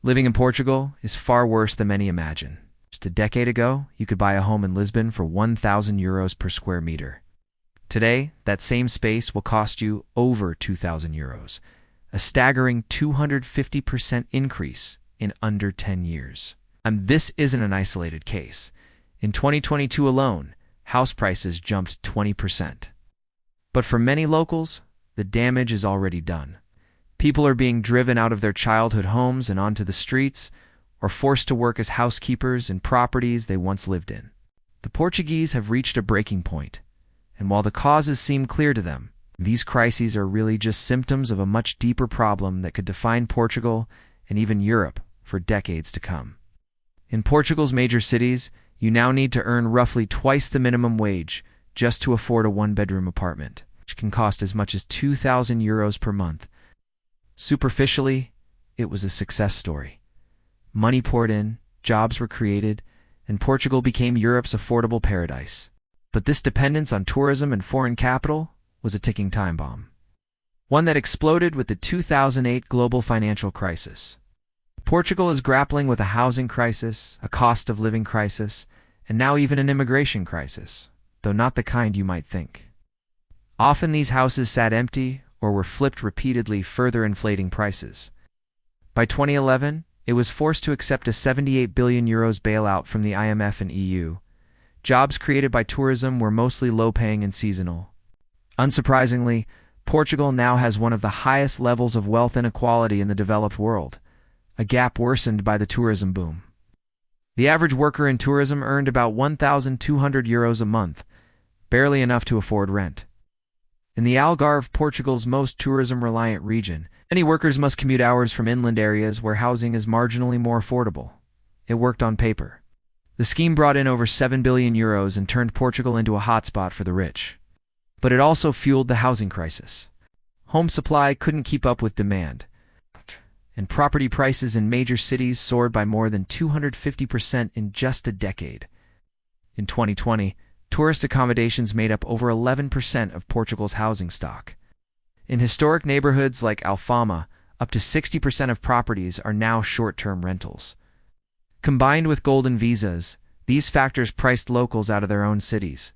Living in Portugal is far worse than many imagine. Just a decade ago, you could buy a home in Lisbon for €1,000 per square meter. Today, that same space will cost you over €2,000, a staggering 250% increase in under 10 years. And this isn't an isolated case. In 2022 alone, house prices jumped 20%. But for many locals, the damage is already done. People are being driven out of their childhood homes and onto the streets, or forced to work as housekeepers in properties they once lived in. The Portuguese have reached a breaking point, and while the causes seem clear to them, these crises are really just symptoms of a much deeper problem that could define Portugal and even Europe for decades to come. In Portugal's major cities, you now need to earn roughly twice the minimum wage just to afford a one-bedroom apartment, which can cost as much as €2,000 per month. Superficially, it was a success story. Money poured in, jobs were created, and Portugal became Europe's affordable paradise. But this dependence on tourism and foreign capital was a ticking time bomb, one that exploded with the 2008 global financial crisis. Portugal is grappling with a housing crisis, a cost of living crisis, and now even an immigration crisis, though not the kind you might think. Often these houses sat empty or were flipped repeatedly, further inflating prices. By 2011, it was forced to accept a €78 billion bailout from the IMF and EU. Jobs created by tourism were mostly low-paying and seasonal. Unsurprisingly, Portugal now has one of the highest levels of wealth inequality in the developed world, a gap worsened by the tourism boom. The average worker in tourism earned about €1,200 a month, barely enough to afford rent. In the Algarve, Portugal's most tourism-reliant region, many workers must commute hours from inland areas where housing is marginally more affordable. It worked on paper. The scheme brought in over €7 billion and turned Portugal into a hotspot for the rich. But it also fueled the housing crisis. Home supply couldn't keep up with demand, and property prices in major cities soared by more than 250% in just a decade. In 2020, tourist accommodations made up over 11% of Portugal's housing stock. In historic neighborhoods like Alfama, up to 60% of properties are now short-term rentals. Combined with golden visas, these factors priced locals out of their own cities.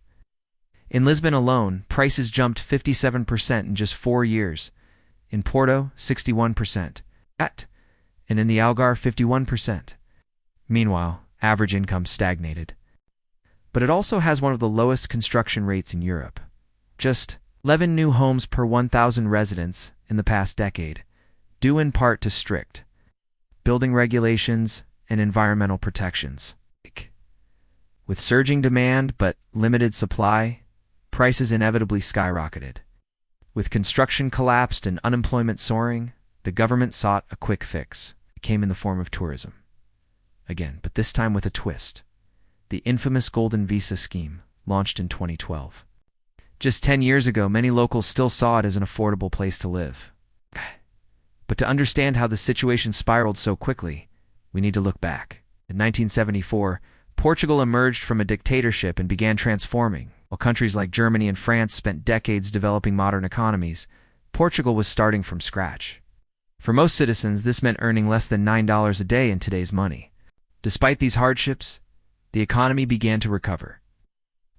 In Lisbon alone, prices jumped 57% in just 4 years. In Porto, 61%. And in the Algarve, 51%. Meanwhile, average income stagnated. But it also has one of the lowest construction rates in Europe. Just 11 new homes per 1,000 residents in the past decade, due in part to strict building regulations and environmental protections. With surging demand but limited supply, prices inevitably skyrocketed. With construction collapsed and unemployment soaring, the government sought a quick fix. It came in the form of tourism. Again, but this time with a twist. The infamous Golden Visa scheme, launched in 2012. Just 10 years ago, many locals still saw it as an affordable place to live. But to understand how the situation spiraled so quickly, we need to look back. In 1974, Portugal emerged from a dictatorship and began transforming. While countries like Germany and France spent decades developing modern economies, Portugal was starting from scratch. For most citizens, this meant earning less than $9 a day in today's money. Despite these hardships, the economy began to recover.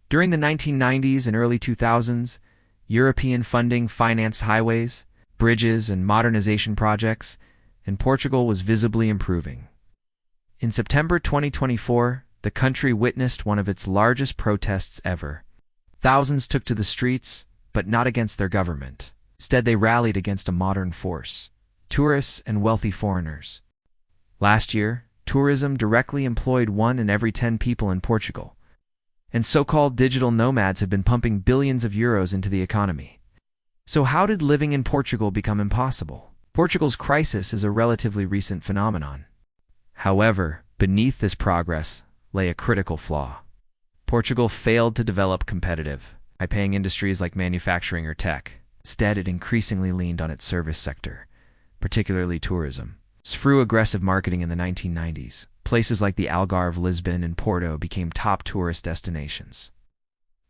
During the 1990s and early 2000s, European funding financed highways, bridges, and modernization projects, and Portugal was visibly improving. In September 2024, the country witnessed one of its largest protests ever. Thousands took to the streets, but not against their government. Instead, they rallied against a modern force: tourists and wealthy foreigners. Last year, tourism directly employed 1 in every 10 people in Portugal, and so-called digital nomads have been pumping billions of euros into the economy. So how did living in Portugal become impossible? Portugal's crisis is a relatively recent phenomenon. However, beneath this progress lay a critical flaw. Portugal failed to develop competitive, high-paying industries like manufacturing or tech. Instead, it increasingly leaned on its service sector, particularly tourism. Through aggressive marketing in the 1990s, places like the Algarve, Lisbon, and Porto became top tourist destinations.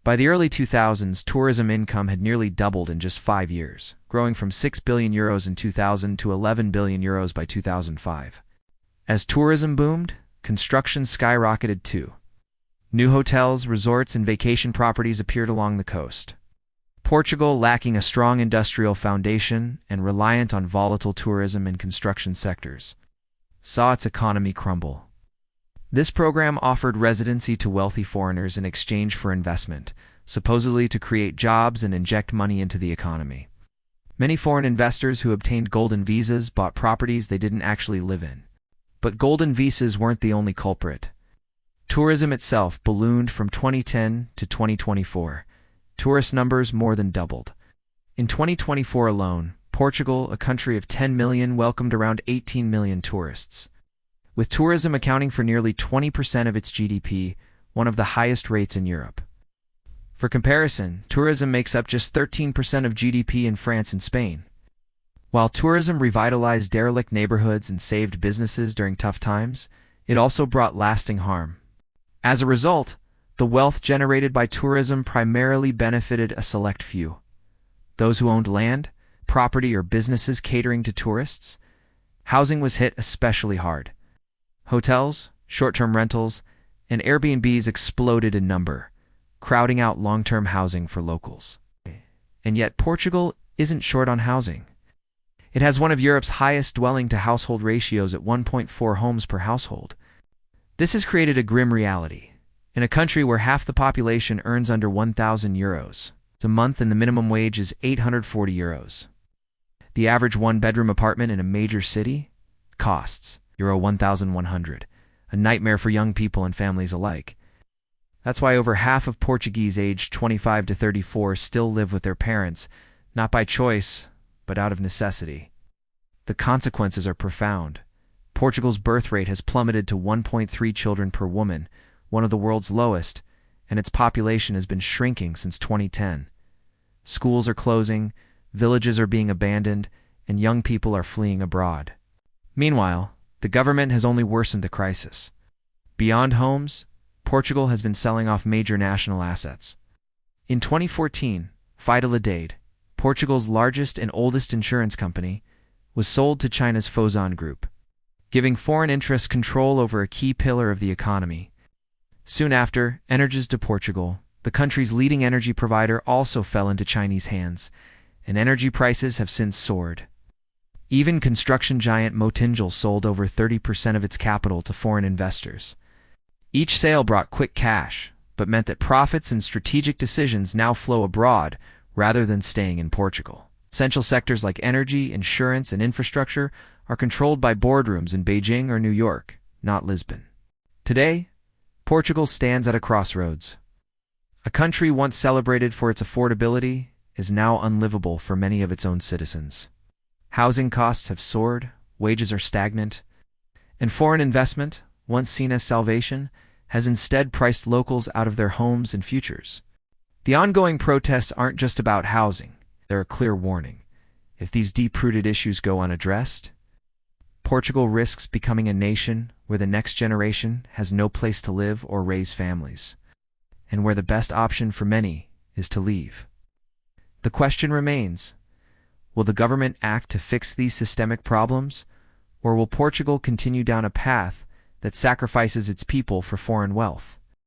By the early 2000s, tourism income had nearly doubled in just 5 years, growing from €6 billion in 2000 to €11 billion by 2005. As tourism boomed, construction skyrocketed too. New hotels, resorts, and vacation properties appeared along the coast. Portugal, lacking a strong industrial foundation and reliant on volatile tourism and construction sectors, saw its economy crumble. This program offered residency to wealthy foreigners in exchange for investment, supposedly to create jobs and inject money into the economy. Many foreign investors who obtained golden visas bought properties they didn't actually live in. But golden visas weren't the only culprit. Tourism itself ballooned from 2010 to 2024. Tourist numbers more than doubled. In 2024 alone, Portugal, a country of 10 million, welcomed around 18 million tourists. With tourism accounting for nearly 20% of its GDP, one of the highest rates in Europe. For comparison, tourism makes up just 13% of GDP in France and Spain. While tourism revitalized derelict neighborhoods and saved businesses during tough times, it also brought lasting harm. As a result, the wealth generated by tourism primarily benefited a select few. Those who owned land, property, or businesses catering to tourists. Housing was hit especially hard. Hotels, short-term rentals, and Airbnbs exploded in number, crowding out long-term housing for locals. And yet Portugal isn't short on housing. It has one of Europe's highest dwelling-to-household ratios at 1.4 homes per household. This has created a grim reality. In a country where half the population earns under 1,000 euros a month and the minimum wage is 840 euros. The average one-bedroom apartment in a major city costs euro 1,100, a nightmare for young people and families alike. That's why over half of Portuguese aged 25 to 34 still live with their parents, not by choice, but out of necessity. The consequences are profound. Portugal's birth rate has plummeted to 1.3 children per woman, one of the world's lowest, and its population has been shrinking since 2010. Schools are closing, villages are being abandoned, and young people are fleeing abroad. Meanwhile, the government has only worsened the crisis. Beyond homes, Portugal has been selling off major national assets. In 2014, Fidelidade, Portugal's largest and oldest insurance company, was sold to China's Fosun Group, giving foreign interests control over a key pillar of the economy. Soon after, Energies de Portugal, the country's leading energy provider, also fell into Chinese hands, and energy prices have since soared. Even construction giant Motingel sold over 30% of its capital to foreign investors. Each sale brought quick cash, but meant that profits and strategic decisions now flow abroad rather than staying in Portugal. Essential sectors like energy, insurance, and infrastructure are controlled by boardrooms in Beijing or New York, not Lisbon. Today, Portugal stands at a crossroads. A country once celebrated for its affordability is now unlivable for many of its own citizens. Housing costs have soared, wages are stagnant, and foreign investment, once seen as salvation, has instead priced locals out of their homes and futures. The ongoing protests aren't just about housing. They're a clear warning. If these deep-rooted issues go unaddressed, Portugal risks becoming a nation where the next generation has no place to live or raise families, and where the best option for many is to leave. The question remains, will the government act to fix these systemic problems, or will Portugal continue down a path that sacrifices its people for foreign wealth?